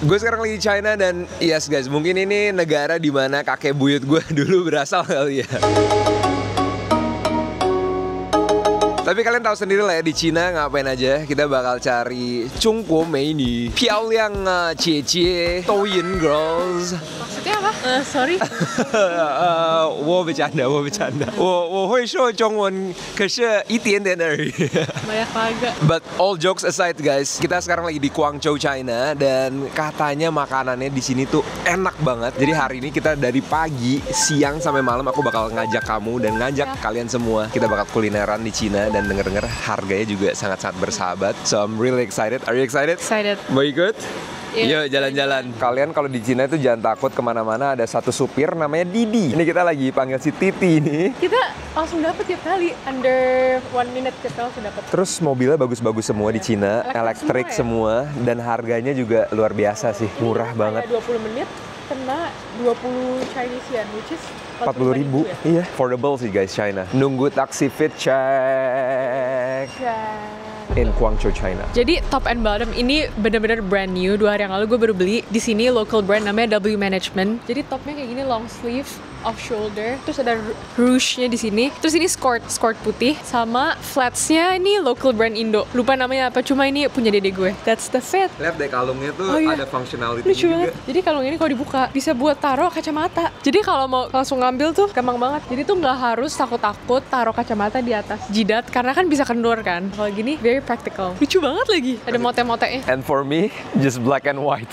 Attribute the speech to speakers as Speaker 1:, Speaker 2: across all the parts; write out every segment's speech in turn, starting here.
Speaker 1: Gue sekarang lagi di China dan yes guys, mungkin ini negara di mana kakek buyut gue dulu berasal kali ya. Tapi kalian tahu sendiri lah ya, di Cina ngapain aja. Kita bakal cari Chungguo Meini, Piaoliang Cie Douyin Girls.
Speaker 2: Maksudnya apa? Sorry.
Speaker 1: 我bercanda.我会说中文，可是一点点而已。
Speaker 2: Banyak kagak.
Speaker 1: But all jokes aside guys, kita sekarang lagi di Guangzhou, China, dan katanya makanannya di sini tuh enak banget. Jadi hari ini kita dari pagi, siang sampai malam aku bakal ngajak kamu dan ngajak kalian semua. Kita bakal kulineran di Cina dan denger-denger harganya juga sangat-sangat bersahabat. So I'm really excited. Are you excited?
Speaker 2: Excited.
Speaker 1: Mau ikut?
Speaker 2: Iya.
Speaker 1: Yuk jalan-jalan. Kalian kalau di Cina itu jangan takut kemana-mana. Ada satu supir namanya Didi. Ini kita lagi panggil si Titi nih.
Speaker 2: Kita langsung dapet tiap kali. Under 1 minute kita langsung dapet.
Speaker 1: Terus mobilnya bagus-bagus semua di Cina, elektrik semua, dan harganya juga luar biasa sih, murah banget.
Speaker 2: 20 menit kena 20 Chinese yuan, which is
Speaker 1: 40.000,
Speaker 2: ya?
Speaker 1: iya, affordable sih guys China. Nunggu taksi fit check in Guangzhou, China.
Speaker 2: Jadi top and bottom ini bener-bener brand new. 2 hari yang lalu gue baru beli di sini, local brand namanya W Management. Jadi topnya kayak gini, long sleeve, off shoulder. Terus ada ruche-nya di sini. Terus ini skirt putih, sama flats-nya ini local brand Indo. Lupa namanya apa, cuma ini punya dede gue. That's the fit.
Speaker 1: Lihat deh kalungnya tuh ada functionality
Speaker 2: Lucu
Speaker 1: juga.
Speaker 2: banget. Jadi kalung ini kalau dibuka bisa buat taruh kacamata. Jadi kalau mau langsung ngambil tuh gampang banget. Jadi tuh nggak harus takut-takut taruh kacamata di atas jidat karena kan bisa kendor kan. Kalau gini very practical. Lucu banget lagi. Ada mote-motenya.
Speaker 1: And for me, just black and white.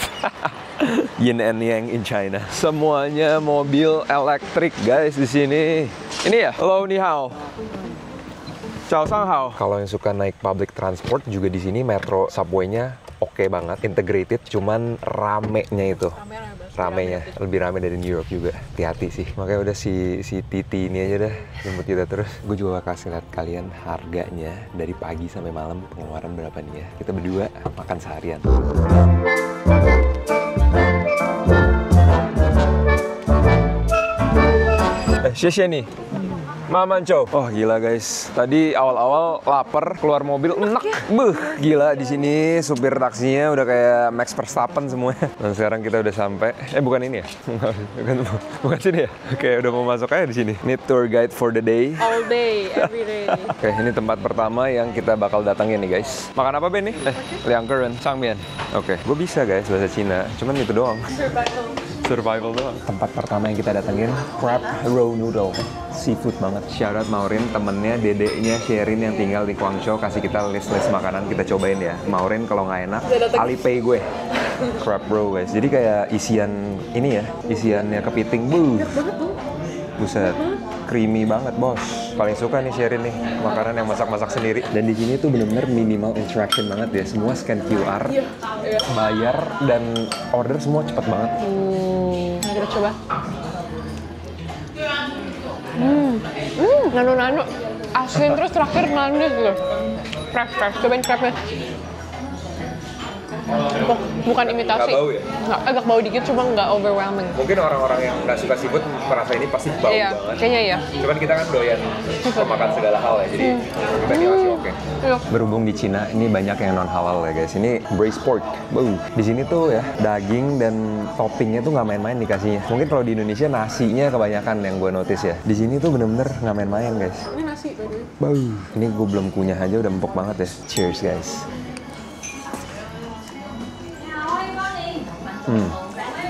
Speaker 1: Yin and Yang in China. Semuanya mobil elektrik guys di sini. Ini ya, hello ni hao. Ciao sang hao. Kalau yang suka naik public transport juga di sini metro subway-nya oke banget, integrated, cuman ramenya itu. Ramenya lebih rame dari New York juga. Hati-hati sih. Makanya udah si Titi ini aja dah jemput kita terus. Gue juga bakal kasih lihat kalian harganya dari pagi sampai malam, pengeluaran berapa nih ya. Kita berdua makan seharian. Xie nih. Maman Chow. Oh gila guys. Tadi awal-awal lapar, keluar mobil enak. Gila di sini supir taksinya udah kayak Max Verstappen semuanya. Dan sekarang kita udah sampai. Bukan ini ya? bukan sini ya? Oke, udah mau masuk aja di sini. Ini tour guide for the day.
Speaker 2: All day, every day.
Speaker 1: Oke, ini tempat pertama yang kita bakal datangin nih guys. Makan apa Ben nih? Liang Keren, Changmian. Oke, gue bisa guys bahasa Cina. Cuman itu doang. Survival doang. Tempat pertama yang kita datengin, crab roe noodle. Seafood banget. Shout out Maureen, temennya, dedeknya Sherin yang tinggal di Guangzhou, kasih kita list-list makanan, kita cobain ya. Maureen kalau nggak enak, Alipay gue. Crab roe guys. Jadi kayak isian ini ya, isiannya kepiting. Buset, creamy banget bos. Paling suka nih Sherin nih, makanan yang masak-masak sendiri. Dan di sini tuh bener-bener minimal interaction banget ya. Semua scan QR, bayar dan order semua cepet banget.
Speaker 2: Nah, kita coba. Nano-nano. Asin terus terakhir manis gitu. Fresh. Cobain crabnya. Bukan imitasi.
Speaker 1: Nggak bau ya?
Speaker 2: Nggak, agak bau dikit, cuma nggak overwhelming.
Speaker 1: Mungkin orang-orang yang nggak suka seafood merasa ini pasti bau
Speaker 2: Iya,
Speaker 1: banget.
Speaker 2: kayaknya iya.
Speaker 1: Cuman kita kan doyan makan segala hal ya, jadi kita ini masih oke.
Speaker 2: Iya.
Speaker 1: Berhubung di Cina ini banyak yang non halal ya guys. Ini braised pork. Di sini tuh ya daging dan toppingnya tuh nggak main-main dikasihnya. Mungkin kalau di Indonesia nasinya kebanyakan yang gue notice ya. Di sini tuh bener-bener nggak main-main guys.
Speaker 2: Ini nasi, by the way.
Speaker 1: Ini gue belum kunyah aja udah empuk banget ya. Cheers guys.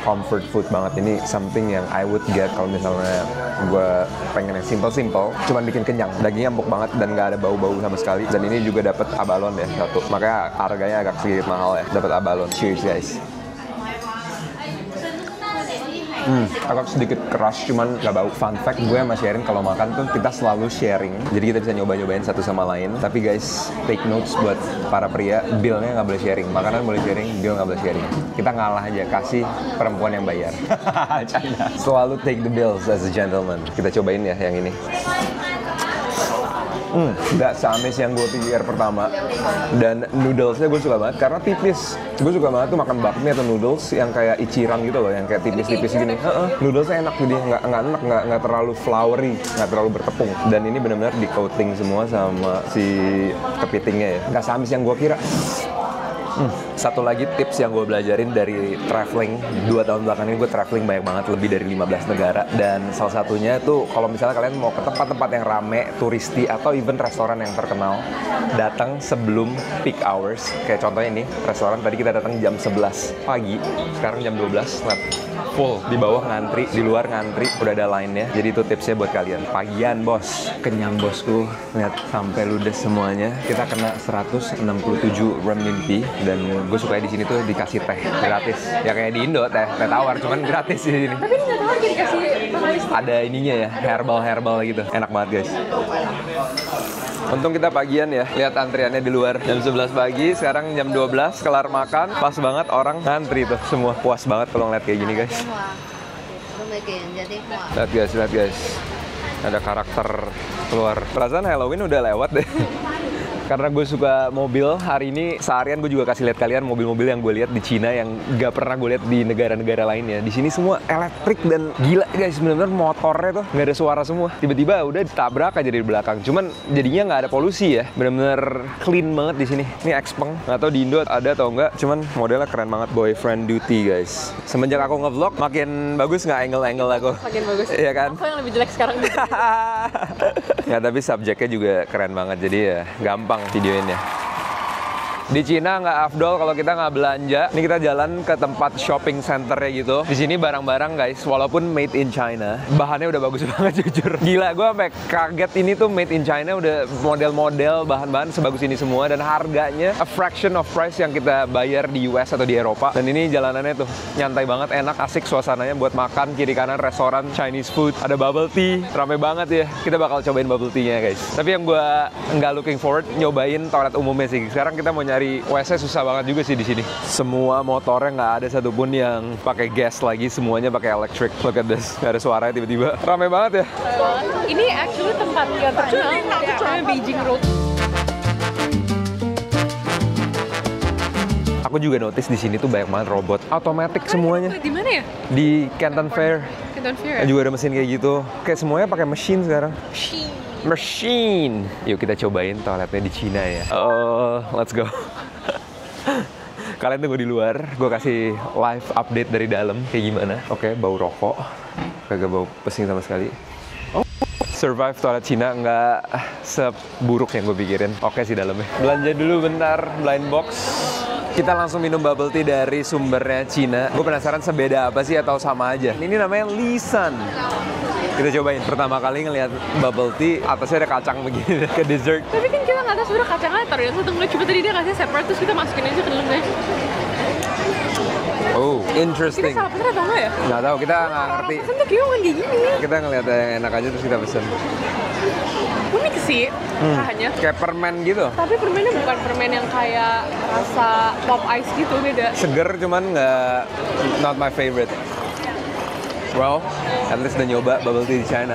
Speaker 1: Comfort food banget. Ini something yang I would get kalau misalnya gue pengen yang simple, cuman bikin kenyang. Dagingnya empuk banget dan nggak ada bau-bau sama sekali. Dan ini juga dapat abalon ya satu. Makanya harganya agak sedikit mahal ya. Dapat abalon. Cheers guys. Agak sedikit keras, cuman nggak bau. Fun fact, gue sama Sherin kalau makan tuh kita selalu sharing. Jadi kita bisa nyoba-nyobain satu sama lain. Tapi guys, take notes buat para pria, bill-nya nggak boleh sharing. Makanan boleh sharing, bill nggak boleh sharing. Kita ngalah aja, kasih perempuan yang bayar. Canda. Selalu take the bills as a gentleman. Kita cobain ya yang ini. Nggak seamis yang gue pikir pertama. Dan noodlesnya gue suka banget karena tipis. Gue suka banget tuh makan bakmi atau noodles yang kayak ichiran gitu loh, yang kayak tipis-tipis gini. Noodlesnya enak, jadi nggak enak, nggak terlalu floury, nggak terlalu bertepung. Dan ini benar-benar di coating semua sama si kepitingnya ya. Nggak seamis yang gue kira. Satu lagi tips yang gue belajarin dari traveling 2 tahun belakangan ini, gue traveling banyak banget, lebih dari 15 negara. Dan salah satunya tuh kalau misalnya kalian mau ke tempat-tempat yang rame, turisti, atau even restoran yang terkenal, datang sebelum peak hours. Kayak contohnya ini, restoran tadi kita datang jam 11 pagi, sekarang jam 12, full. Di bawah ngantri, di luar ngantri, udah ada line-nya. Jadi itu tipsnya buat kalian. Pagian bos, kenyang bosku. Lihat sampai ludes semuanya. Kita kena 167 renminbi, dan gue suka di sini tuh dikasih teh gratis. Ya kayak di Indo, teh tawar, cuman gratis di sini.
Speaker 2: Tapi ini nggak tawar, dikasih pemanis.
Speaker 1: Ada ininya ya, herbal gitu. Enak banget guys. Untung kita pagian ya, lihat antriannya di luar. Jam 11 pagi, sekarang jam 12, kelar makan. Pas banget orang ngantri tuh semua. Puas banget kalau ngeliat kayak gini guys. Lihat guys. Ada karakter keluar. Perasaan Halloween udah lewat deh. Karena gue suka mobil, hari ini seharian gue juga kasih lihat kalian mobil-mobil yang gue lihat di Cina yang gak pernah gue lihat di negara-negara lainnya. Di sini semua elektrik dan gila guys, bener-bener motornya tuh nggak ada suara semua. Tiba-tiba udah ditabrak aja dari belakang. Cuman jadinya nggak ada polusi ya, bener-bener clean banget di sini. Ini Xpeng, nggak tahu di Indo ada atau enggak. Cuman modelnya keren banget, boyfriend duty guys. Semenjak aku ngevlog, makin bagus nggak angle-angle aku?
Speaker 2: Makin bagus.
Speaker 1: Iya kan?
Speaker 2: Aku yang lebih jelek sekarang.
Speaker 1: Ya tapi subjeknya juga keren banget, jadi ya gampang videoinnya. Di Cina nggak afdol kalau kita nggak belanja. Ini kita jalan ke tempat shopping centernya gitu. Di sini barang-barang guys, walaupun made in China, bahannya udah bagus banget jujur. Gila, gue sampai kaget ini tuh made in China, udah model-model bahan-bahan sebagus ini semua, dan harganya a fraction of price yang kita bayar di US atau di Eropa. Dan ini jalanannya tuh nyantai banget, enak, asik suasananya buat makan. Kiri kanan restoran Chinese food, ada bubble tea, rame banget ya. Kita bakal cobain bubble tea-nya guys. Tapi yang gue nggak looking forward nyobain toilet umumnya sih. Sekarang kita mau nyari WC susah banget juga sih di sini. Semua motornya nggak ada satupun yang pakai gas lagi, semuanya pakai electric. Look at this, nggak ada suaranya tiba-tiba. Rame banget ya.
Speaker 2: Ini actually tempat yang terkenal, namanya Beijing Road.
Speaker 1: Aku juga notice di sini tuh banyak banget robot, otomatis semuanya.
Speaker 2: Di mana ya?
Speaker 1: Di Canton Fair.
Speaker 2: Canton Fair.
Speaker 1: Juga ada mesin kayak gitu. Kayak semuanya pakai mesin sekarang. Machine. Yuk kita cobain toiletnya di Cina ya. Oh, let's go. Kalian tunggu di luar, gue kasih live update dari dalam kayak gimana. Oke, bau rokok, kagak bau pesing sama sekali. Oh, survive toilet Cina nggak seburuk yang gue pikirin. Oke sih dalamnya. Belanja dulu bentar, blind box. Kita langsung minum bubble tea dari sumbernya Cina. Gue penasaran sebeda apa sih atau sama aja. Ini namanya Lisan. Kita cobain. Pertama kali ngeliat bubble tea, atasnya ada kacang begini ke dessert.
Speaker 2: Tapi kan kita nggak tahu sebenarnya kacangnya taruh di satu ngelih. Coba tadi dia kasih separate, terus kita masukin aja ke dalam guys.
Speaker 1: Oh,
Speaker 2: Kita
Speaker 1: interesting.
Speaker 2: salah pesan atau enggak ya?
Speaker 1: Nggak tahu, kita nggak ngerti.
Speaker 2: Pesan tuh kayaknya bukan kayak gini.
Speaker 1: Kita ngeliat yang enak aja terus kita pesen.
Speaker 2: Unik sih rasanya.
Speaker 1: Kayak permen gitu.
Speaker 2: Tapi permennya bukan permen yang kayak rasa pop ice gitu, beda.
Speaker 1: Seger cuman nggak, not my favorite. Well, at least udah nyoba bubble tea di China.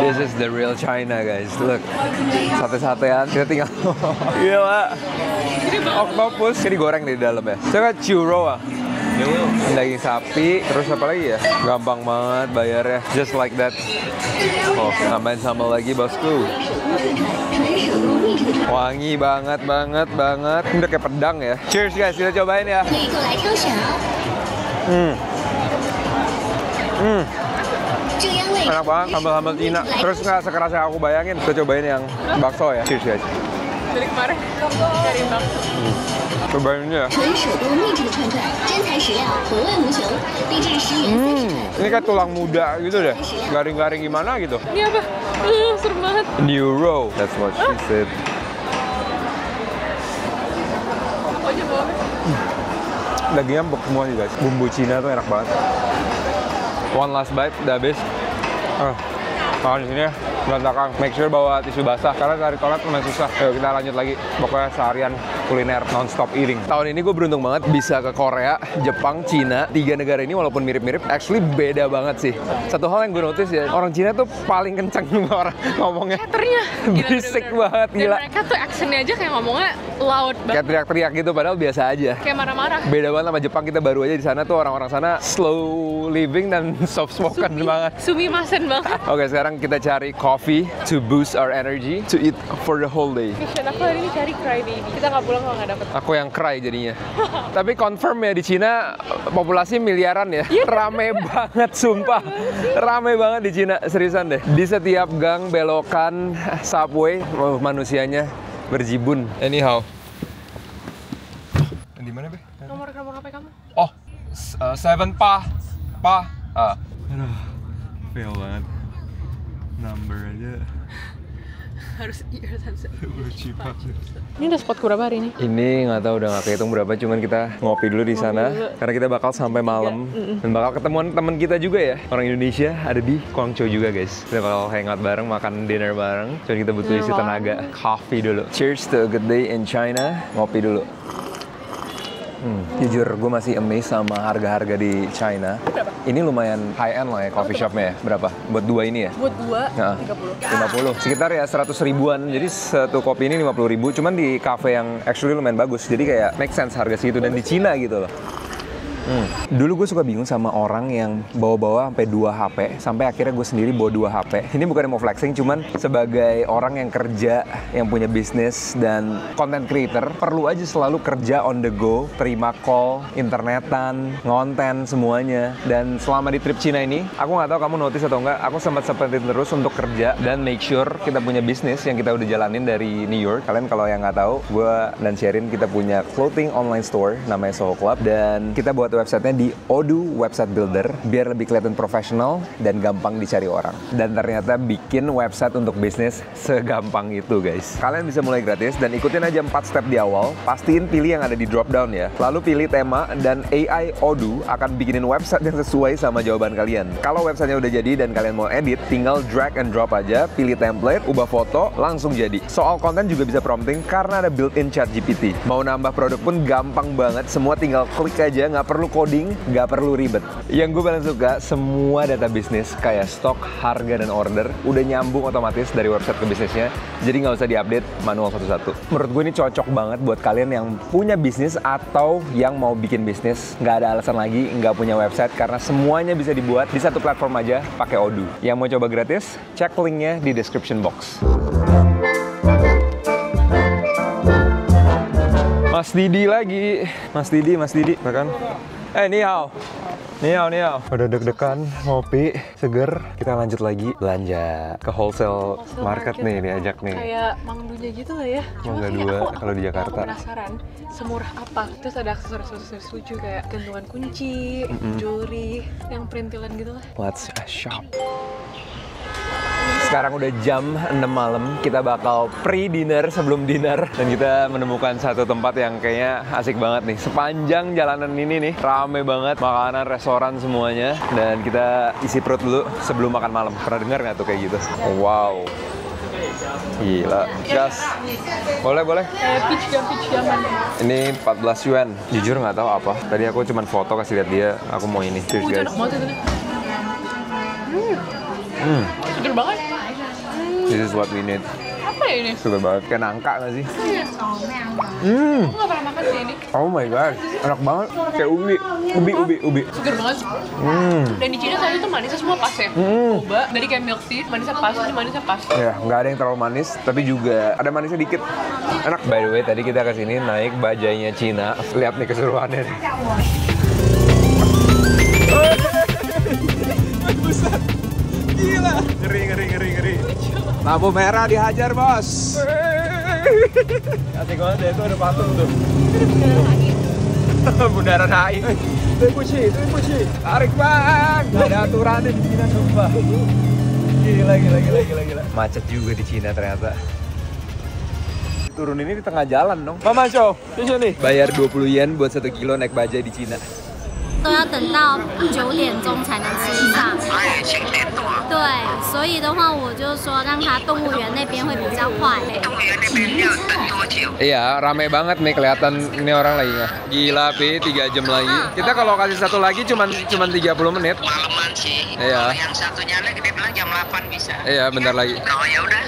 Speaker 1: This is the real China guys. Look, sate-satean. Kita tinggal. Gila. Octopus. Ini digoreng di dalam ya. Coba churro ah. Daging sapi, terus apa lagi ya? Gampang banget bayarnya, just like that. Oh, nambahin sambal lagi bosku. Wangi banget. Ini udah kayak pedang ya. Cheers guys, kita cobain ya. Enak banget, sambal-sambal Cina. Terus nggak sekeras yang aku bayangin. Kita cobain yang bakso ya. Cheers guys.
Speaker 2: Dari kemarin cari bakso.
Speaker 1: Cobain ini ya. Ini kayak tulang muda gitu deh. Garing-garing gimana gitu.
Speaker 2: Ini apa? Serem banget.
Speaker 1: Neuro. That's what she said.
Speaker 2: Aku aja bawa.
Speaker 1: Dagingnya empuk semua nih guys. Bumbu Cina tuh enak banget. One last bite, udah habis. Makan di sini ya, berantakan. Make sure bawa tisu basah, karena cari toilet lumayan susah. Ayo kita lanjut lagi. Pokoknya seharian kuliner non-stop eating. Tahun ini gue beruntung banget bisa ke Korea, Jepang, Cina. 3 negara ini walaupun mirip-mirip, actually beda banget sih. Satu hal yang gue notice ya, orang Cina tuh paling kenceng orang ngomongnya.
Speaker 2: Ternyata
Speaker 1: Berisik banget, gila.
Speaker 2: Dan mereka tuh actionnya aja kayak ngomongnya loud banget.
Speaker 1: Kayak teriak-teriak gitu, padahal biasa aja.
Speaker 2: Kayak marah-marah.
Speaker 1: Beda banget sama Jepang, kita baru aja di sana tuh orang-orang sana slow living dan soft spoken banget.
Speaker 2: Sumimasen banget.
Speaker 1: Oke, sekarang kita cari coffee coffee to boost our energy to eat for the whole day.
Speaker 2: Mission aku hari ini cari cry baby. Kita nggak pulang kalau nggak dapet.
Speaker 1: Aku yang cry jadinya. Tapi confirm ya di Cina populasi miliaran ya. Rame banget sumpah. Rame banget di Cina, seriusan deh. Di setiap gang, belokan, subway, manusianya berjibun. Anyhow. Di mana, Be?
Speaker 2: Nomor HP kamu?
Speaker 1: Oh, 7 pa. Aduh, fail banget. Number aja.
Speaker 2: Harus
Speaker 1: Cheap banget.
Speaker 2: Ini udah spotku berapa hari ini?
Speaker 1: Ini nggak tahu udah nggak kehitung berapa, cuman kita ngopi dulu di sana karena kita bakal sampai malam dan bakal ketemuan teman kita juga ya, orang Indonesia ada di Guangzhou juga guys. Kita bakal hangout bareng, makan dinner bareng. Cuman kita butuh isi tenaga. Coffee dulu. Cheers to a good day in China. Ngopi dulu. Jujur, gue masih amazed sama harga-harga di China.
Speaker 2: Berapa?
Speaker 1: Ini lumayan high-end lah ya coffee shopnya ya. Berapa? Buat dua ini ya?
Speaker 2: Buat dua,
Speaker 1: Nah,
Speaker 2: 30.
Speaker 1: 50. Sekitar ya 100 ribuan. Jadi satu kopi ini 50 ribu. Cuman di cafe yang actually lumayan bagus. Jadi kayak make sense harga segitu. Dan di Cina gitu loh. Dulu gue suka bingung sama orang yang bawa-bawa sampai 2 HP, sampai akhirnya gue sendiri bawa 2 HP. Ini bukan mau flexing, cuman sebagai orang yang kerja, yang punya bisnis dan content creator, perlu aja selalu kerja on the go, terima call, internetan, ngonten semuanya. Dan selama di trip Cina ini, aku nggak tahu kamu notice atau enggak, aku sempat-sempatin terus untuk kerja dan make sure kita punya bisnis yang kita udah jalanin dari New York. Kalian kalau yang nggak tahu, gue dan Sherin kita punya clothing online store namanya Soho Club, dan kita buat websitenya di Odoo Website Builder biar lebih kelihatan profesional dan gampang dicari orang. Dan ternyata bikin website untuk bisnis segampang itu guys. Kalian bisa mulai gratis dan ikutin aja 4 step di awal. Pastiin pilih yang ada di drop down ya. Lalu pilih tema dan AI Odoo akan bikinin website yang sesuai sama jawaban kalian. Kalau websitenya udah jadi dan kalian mau edit, tinggal drag and drop aja, pilih template, ubah foto, langsung jadi. Soal konten juga bisa prompting karena ada built-in ChatGPT. Mau nambah produk pun gampang banget, semua tinggal klik aja, nggak perlu coding, nggak perlu ribet. Yang gue paling suka, semua data bisnis kayak stok, harga, dan order udah nyambung otomatis dari website ke bisnisnya, jadi nggak usah diupdate manual satu-satu. Menurut gue ini cocok banget buat kalian yang punya bisnis atau yang mau bikin bisnis. Nggak ada alasan lagi nggak punya website karena semuanya bisa dibuat di satu platform aja pakai Odoo. Yang mau coba gratis, cek linknya di description box. Mas Didi lagi. Mas Didi, makan. Ni hao. Udah deg-degan, ngopi, seger. Kita lanjut lagi belanja ke wholesale market nih, diajak nih.
Speaker 2: Kayak Mang Dunya gitu lah ya.
Speaker 1: Mangga
Speaker 2: kayak
Speaker 1: 2 kalau di Jakarta.
Speaker 2: Aku penasaran, semurah apa? Terus ada aksesoris lucu kayak gantungan kunci, jewelry, yang perintilan gitu lah.
Speaker 1: Let's shop. Sekarang udah jam 6 malam, kita bakal pre-dinner sebelum dinner. Dan kita menemukan satu tempat yang kayaknya asik banget nih. Sepanjang jalanan ini nih, rame banget, makanan, restoran semuanya. Dan kita isi perut dulu sebelum makan malam. Pernah dengar nggak tuh kayak gitu? Wow. Gila, gas. Boleh.
Speaker 2: Kayak peach jaman.
Speaker 1: Ini 14 yuan. Jujur nggak tahu apa. Tadi aku cuma foto kasih lihat dia, aku mau ini. Cheers guys.
Speaker 2: Enak banget itu. Seger banget.
Speaker 1: This is what we need.
Speaker 2: Apa ya ini?
Speaker 1: Suka banget. Kayak nangka nggak sih?
Speaker 2: Aku nggak pernah makan sih ini.
Speaker 1: Oh my god, enak banget. Kayak ubi.
Speaker 2: Seger banget. Dan di Cina tadi tuh manisnya semua pas ya. Boba, dari kayak milk tea, manisnya pas, ini manisnya pas.
Speaker 1: Ya, nggak ada yang terlalu manis, tapi juga ada manisnya dikit. Enak. By the way, tadi kita kesini naik bajainya Cina. Lihat nih keseruannya nih. Buset. Gila. Ngeri. Lampu merah dihajar, bos. Asik banget ya, itu ada patung tuh. Bundaran HI. Itu pushi. Tarik bang. Gak ada aturannya di Cina, sumpah. Gila. Macet juga di Cina ternyata. Turun ini di tengah jalan dong. Mama show, di sini. Bayar 20 yen buat 1 kilo naik bajai di Cina.
Speaker 3: 都要等到9点钟才能吃上。对，所以的话，我就说让他动物园那边会比较快。动物园那边要等多久？
Speaker 1: Iya, rame banget nih kelihatan ini orang lagi nggak. Gila, Pi, 3 jam lagi. Kita kalau kasih satu lagi cuman 30 menit.
Speaker 4: Malaman sih.
Speaker 1: Iya.
Speaker 4: Kalau yang satunya lagi dia bilang jam 8 bisa.
Speaker 1: Iya, bentar lagi.
Speaker 4: Oh ya udah.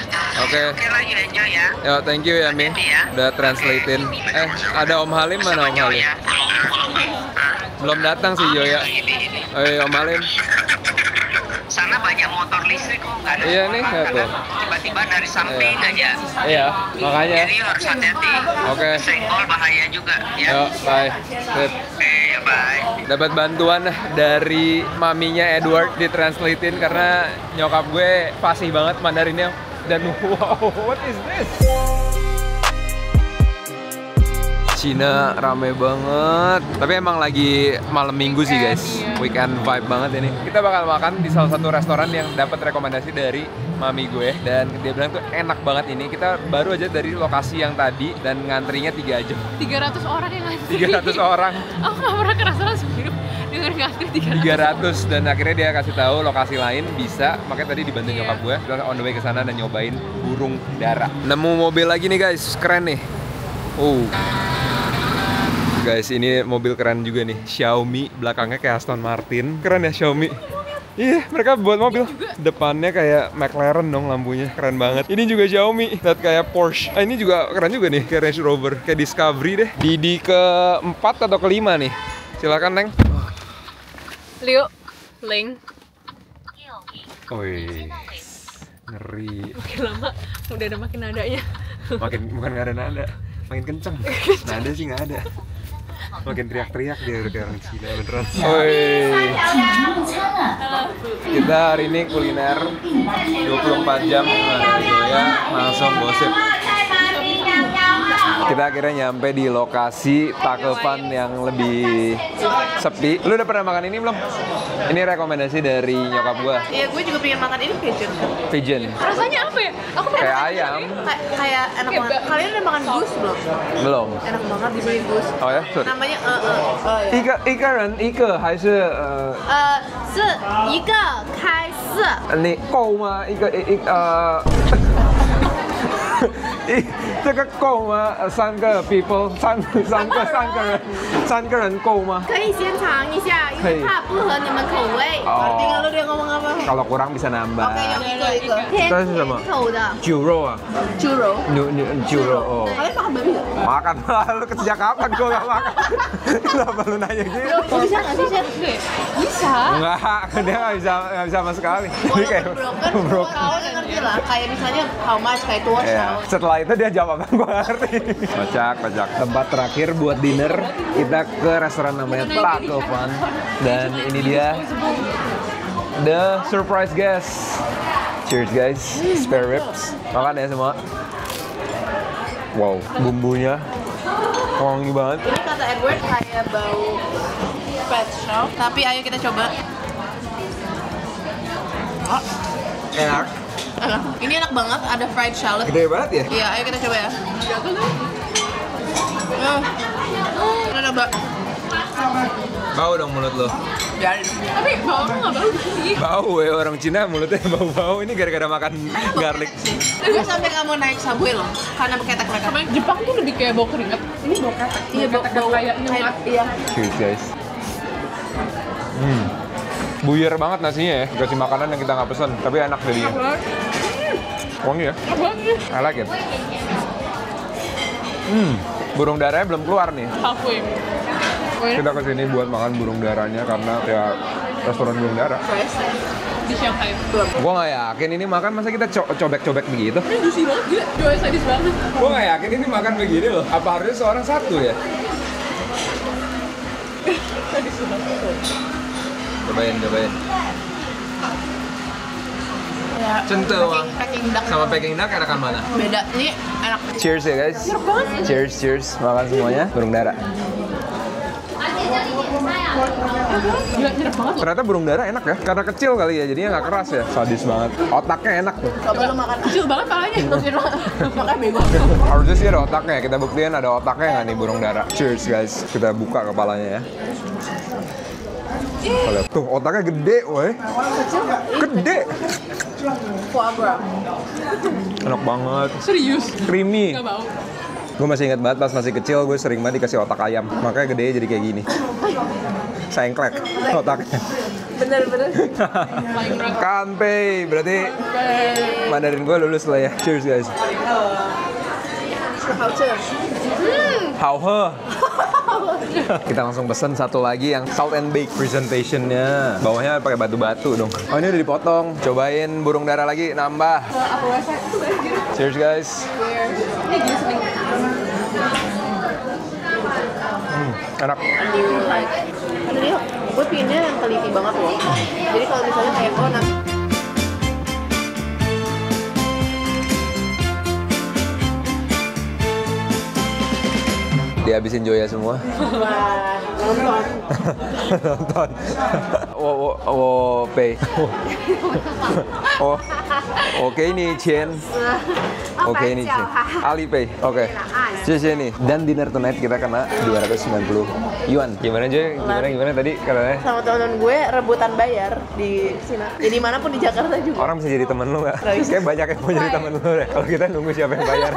Speaker 1: Oke.
Speaker 4: Oke lagi enjoy ya.
Speaker 1: Yo, thank you ya, Mi. Udah translatein. Ada Om Halim mana Om Halim?
Speaker 4: Ya.
Speaker 1: Belum datang sih Yoya. Om Halim.
Speaker 4: sana banyak motor listrik kok, nggak ada
Speaker 1: Iya nih,
Speaker 4: orang,
Speaker 1: ya tuh.
Speaker 4: kan? Tiba-tiba dari samping aja.
Speaker 1: Iya, makanya.
Speaker 4: Jadi harus hati-hati.
Speaker 1: Oke.
Speaker 4: Senggol bahaya juga, ya.
Speaker 1: Yuk, bye. Sip.
Speaker 4: Oke, ya bye.
Speaker 1: Dapat bantuan dari maminya Edward ditranslatein karena nyokap gue fasih banget Mandarinnya. Dan wow, what is this? Cina rame banget. Tapi emang lagi malam minggu sih guys. Weekend vibe banget ini. Kita bakal makan di salah satu restoran yang dapat rekomendasi dari mami gue. Dan dia bilang tuh enak banget ini. Kita baru aja dari lokasi yang tadi dan ngantrinya 3 jam.
Speaker 2: 300 orang yang ngantri.
Speaker 1: 300 orang.
Speaker 2: Aku gak pernah kerasa segitu dengan ngantri 300.
Speaker 1: Dan akhirnya dia kasih tahu lokasi lain bisa, makanya tadi dibantu nyokap gue. Kita on the way ke sana dan nyobain burung dara. Nemu mobil lagi nih guys, keren nih. Guys, ini mobil keren juga nih, Xiaomi, belakangnya kayak Aston Martin. Keren ya Xiaomi. Iya, mereka buat mobil. Depannya kayak McLaren dong lampunya, keren banget. Ini juga Xiaomi, lihat kayak Porsche. Ini juga keren juga nih, kayak Range Rover, kayak Discovery deh. Di ke-4 atau ke-5 nih. Silakan, Neng.
Speaker 2: Liu, Ling.
Speaker 1: Wih, ngeri.
Speaker 2: Makin lama udah ada makin nadanya.
Speaker 1: Bukan nggak ada nada, makin kenceng. Nada sih nggak ada. Makin teriak-teriak dia udah kayak orang Cina beneran. Woi. Kita hari ini kuliner 24 jam ya, langsung gosip. Kita akhirnya nyampe di lokasi Takevan yang lebih sepi. Lu udah pernah makan ini belum? Ini rekomendasi dari nyokap gua.
Speaker 5: Iya, gue juga pengen makan ini pigeon.
Speaker 1: Pigeon.
Speaker 2: Rasanya apa ya? Aku pernah
Speaker 1: Kayak
Speaker 2: makan
Speaker 1: ayam.
Speaker 5: Kayak enak banget. Kalian udah makan goose belum?
Speaker 1: Belum.
Speaker 5: Enak banget dibeli goose.
Speaker 1: Oh ya, sorry.
Speaker 5: Namanya
Speaker 1: 一个人一个还是
Speaker 5: 是一个开四。
Speaker 1: 你够吗？这个够吗？3个 people， 三个人够吗？
Speaker 5: 可以先尝一下，因为怕不合你们口味。
Speaker 1: 哦
Speaker 5: Tinggal lu dia ngomong apa?
Speaker 1: Kalau kurang bisa nambah.
Speaker 5: Oke, yang itu.
Speaker 1: 这是什么？
Speaker 5: 偏甜口的
Speaker 1: 猪肉啊，
Speaker 5: 猪肉。
Speaker 1: 猪肉哦。
Speaker 5: Kalian makan babi nggak?
Speaker 1: Makan lu sejak kapan gua gak makan? Kenapa lu nanya gitu?
Speaker 5: Bisa nggak sih, Chef?
Speaker 2: Bisa.
Speaker 1: Enggak, dia nggak bisa sama sekali. Dia kayak
Speaker 5: Walaupun broken, kau ngerti lah. Kayak misalnya how much, kayak tua
Speaker 1: Iya. Setelah itu dia jawab apa gue gak ngerti. Kocak. Tempat terakhir buat dinner kita ke restoran namanya Takevan dan ini dia the surprise guest. Cheers guys, spare ribs. Makan ya semua. Wow, bumbunya wangi banget.
Speaker 5: Ini kata Edward kayak bau pet shop. Tapi ayo kita coba.
Speaker 1: Enak.
Speaker 5: Ini enak banget, ada fried shallot.
Speaker 1: Gede banget ya?
Speaker 5: Iya, ayo kita coba ya. Kita coba.
Speaker 1: Bau dong mulut lo.
Speaker 2: Tapi bau aku nggak bau sih.
Speaker 1: Bau ya, orang Cina mulutnya bau-bau. Ini gara-gara makan garlic.
Speaker 5: Gue sampai kamu naik subway loh, karena ketek mereka.
Speaker 2: Sama Jepang tuh lebih kayak bau keringat. Ini bau ketek.
Speaker 5: Iya, bau
Speaker 2: kayak nyengat.
Speaker 5: Iya.
Speaker 1: Cheers guys. Buyar banget nasinya ya, dikasih makanan yang kita nggak pesen, tapi enak jadinya. Wangi ya? I like it. Burung darahnya belum keluar nih.
Speaker 2: Halfway.
Speaker 1: Kita kesini buat makan burung darahnya karena ya restoran burung darah.
Speaker 2: Di Shanghai.
Speaker 1: Gue nggak yakin ini makan, masa kita cobek-cobek begitu?
Speaker 2: Ini juicy banget, gila. Jual sadis banget.
Speaker 1: Gue nggak yakin ini makan begini loh. Apa harusnya seorang satu ya?
Speaker 2: Sadis banget.
Speaker 1: Cobain.
Speaker 5: Ya,
Speaker 1: Centil
Speaker 5: packing duck
Speaker 1: sama packing duck enakan mana?
Speaker 5: beda. Ini enak.
Speaker 1: Cheers ya guys. Cheers. Makan semuanya. Burung dara.
Speaker 2: Gila, nyerap banget.
Speaker 1: Ternyata burung dara enak ya, karena kecil kali ya, jadinya nggak keras ya. Sadis banget. Otaknya enak tuh.
Speaker 5: Coba lu makan.
Speaker 2: Kecil banget palanya.
Speaker 5: Makanya bego.
Speaker 1: Harusnya sih ada otaknya. Kita buktiin ada otaknya nggak nih burung dara. Cheers guys. Kita buka kepalanya ya. Lihat tuh, otaknya gede, woi. Gede.
Speaker 5: Foie gras.
Speaker 1: Enak banget.
Speaker 2: Serius.
Speaker 1: Creamy.
Speaker 2: Gak bau.
Speaker 1: Gue masih ingat banget pas masih kecil gue sering banget dikasih otak ayam. Makanya gede jadi kayak gini. Sengklek otaknya.
Speaker 5: Bener-bener.
Speaker 1: Kanpei, berarti Mandarin gue lulus lah ya. Cheers guys.
Speaker 5: Hao-che.
Speaker 1: Hao he. Kita langsung pesen satu lagi yang salt and bake presentationnya. Bawahnya pakai batu-batu dong. Oh ini udah dipotong. Cobain burung dara lagi, nambah. Cheers guys. Enak.
Speaker 5: Tadi gue pinginnya yang teliti banget loh. Jadi kalau misalnya kayak nanti
Speaker 1: Dihabisin Joya semua.
Speaker 5: nonton.
Speaker 1: Nonton. Pay. Oke ini Chen. Oke ini Chen. Alipay. Oke. Cici nih. Dan dinner tonight kita kena 290 yuan. Gimana Joy? Gimana tadi katanya?
Speaker 5: Sama teman-teman gue rebutan bayar di sini. Jadi manapun di Jakarta juga.
Speaker 1: Orang bisa jadi temen lu nggak? Kayak banyak yang mau jadi temen lu deh. Kalau kita nunggu siapa yang bayar.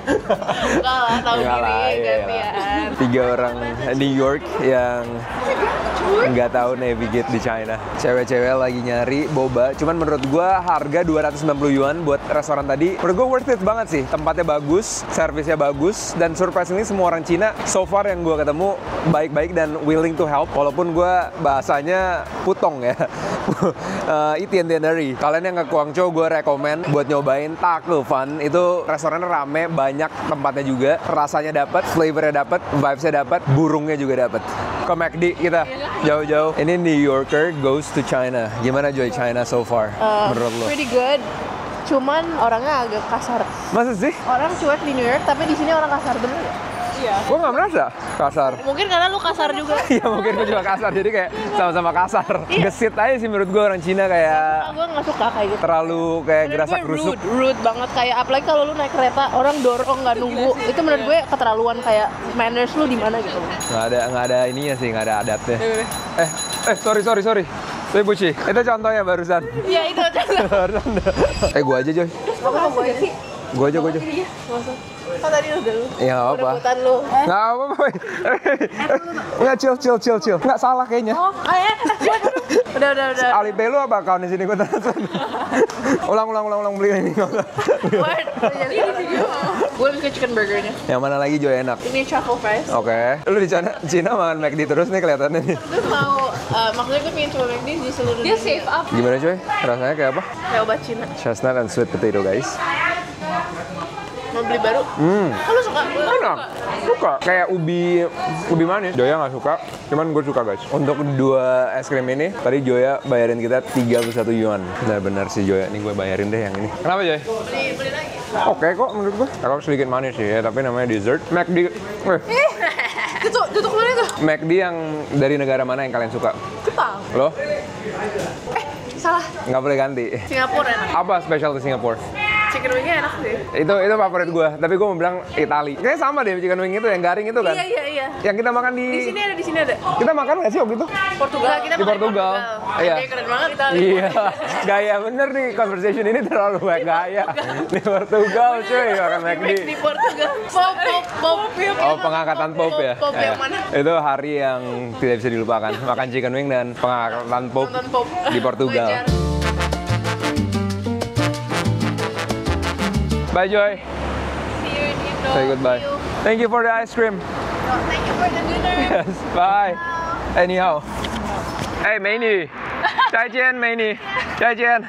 Speaker 5: Enggak lah, tahu diri gantian.
Speaker 1: 3 orang New York yang nggak tahu navigate di China. Cewek-cewek lagi nyari boba. Cuman menurut gua harga 290 yuan buat restoran tadi, menurut gua worth it banget sih. Tempatnya bagus, servisnya bagus, dan surprisingly semua orang Cina so far yang gua ketemu baik-baik dan willing to help. Walaupun gua bahasanya putong ya. Itiandianari. Kalian yang ke Guangzhou gua rekomen buat nyobain Takefan. Itu restorannya rame, banyak tempatnya juga. Rasanya dapat, flavornya dapat, vibesnya dapat, burungnya juga dapat. Ke McD kita jauh-jauh. Ini New Yorker goes to China. Gimana Joy China so far menurut lo?
Speaker 5: Pretty good. Cuman orangnya agak kasar.
Speaker 1: Masa sih?
Speaker 5: Orang cuek di New York, tapi di sini orang kasar bener ya? Iya.
Speaker 1: Gue nggak merasa kasar.
Speaker 5: Mungkin karena lu kasar juga.
Speaker 1: Iya mungkin gue juga kasar, jadi kayak sama-sama kasar. Gesit aja sih menurut gue orang Cina kayak
Speaker 5: Gue nggak suka kayak gitu.
Speaker 1: terlalu kayak
Speaker 5: Menurut
Speaker 1: gerasa
Speaker 5: gue
Speaker 1: kerusuk.
Speaker 5: rude banget, kayak apalagi kalau lu naik kereta orang dorong nggak nunggu, itu menurut gue keterlaluan, kayak manners lu di mana gitu.
Speaker 1: Nggak ada ininya sih, nggak ada adatnya. Sorry. Saya Buci. Itu contohnya barusan.
Speaker 5: Iya itu aja.
Speaker 1: Gue aja Joy.
Speaker 5: Apa gue aja sih?
Speaker 1: Gue aja.
Speaker 5: Kan tadi udah lu.
Speaker 1: Ya nggak apa.
Speaker 5: Rebutan lu.
Speaker 1: Nggak apa-apa. Nggak chill. Nggak salah kayaknya.
Speaker 5: Udah.
Speaker 1: Alipay lu apa account di sini gue transfer. ulang beli ini.
Speaker 5: Ini video. Gue lebih ke chicken burgernya.
Speaker 1: Yang mana lagi Joy enak?
Speaker 5: Ini truffle fries.
Speaker 1: Oke. Lu di Cina makan McD terus nih kelihatannya nih.
Speaker 5: Gue mau, maksudnya gue pengen coba McD di seluruh dunia.
Speaker 2: Dia save up.
Speaker 1: Gimana Joy? Rasanya kayak apa?
Speaker 5: Kayak obat Cina.
Speaker 1: Chestnut and sweet potato guys.
Speaker 5: Mau beli baru? Kan lu suka?
Speaker 1: Enak. Suka. Kayak ubi manis. Joya nggak suka. Cuman gue suka guys. Untuk 2 es krim ini, tadi Joya bayarin kita 31 yuan. Benar-benar si Joya. Nih gue bayarin deh yang ini. Kenapa Joy?
Speaker 5: Beli lagi.
Speaker 1: Oke kok menurut gue. Kalau sedikit manis sih ya, tapi namanya dessert. McD.
Speaker 5: Tutup dulu itu.
Speaker 1: McD yang dari negara mana yang kalian suka?
Speaker 5: Jepang.
Speaker 1: Lo?
Speaker 5: Salah.
Speaker 1: Nggak boleh ganti.
Speaker 5: Singapura enak.
Speaker 1: Apa spesial di Singapura?
Speaker 5: Chicken wingnya enak sih.
Speaker 1: Itu favorit gue, tapi gue mau bilang Itali. Kayaknya sama deh chicken wing itu yang garing itu kan?
Speaker 5: Iya.
Speaker 1: Yang kita makan
Speaker 5: Di sini ada.
Speaker 1: Kita makan nggak sih waktu itu?
Speaker 5: Portugal. Kita
Speaker 1: Di
Speaker 5: makan
Speaker 1: Portugal. Iya.
Speaker 5: Kayak keren banget Itali.
Speaker 1: Iya, gaya bener nih conversation ini terlalu banyak gaya. Di Portugal cuy, makan McD.
Speaker 5: Di Portugal. Pop.
Speaker 1: Oh, pengangkatan Pope ya?
Speaker 5: Pope yang mana?
Speaker 1: Itu hari yang tidak bisa dilupakan. Makan chicken wing dan pengangkatan Pope
Speaker 5: Nonton Pope.
Speaker 1: di Portugal.
Speaker 5: Wajar.
Speaker 1: Bye Joy.
Speaker 5: See you in Indo.
Speaker 1: Say goodbye. Thank you for the ice cream.
Speaker 5: Thank you for the dinner.
Speaker 1: Yes, bye. Anyhow. Hey, Meini. 再见, Meini. 再见.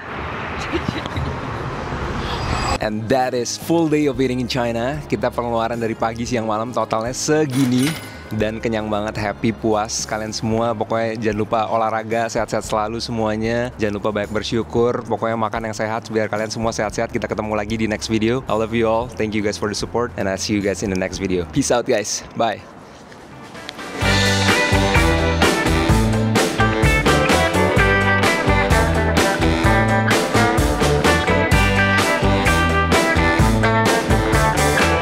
Speaker 1: And that is full day of eating in China. Kita pengeluaran dari pagi, siang, malam totalnya segini. Dan kenyang banget, happy, puas kalian semua. Pokoknya jangan lupa olahraga, sehat-sehat selalu semuanya. Jangan lupa banyak bersyukur. Pokoknya makan yang sehat biar kalian semua sehat-sehat. Kita ketemu lagi di next video. I love you all. Thank you guys for the support. And I'll see you guys in the next video. Peace out guys. Bye.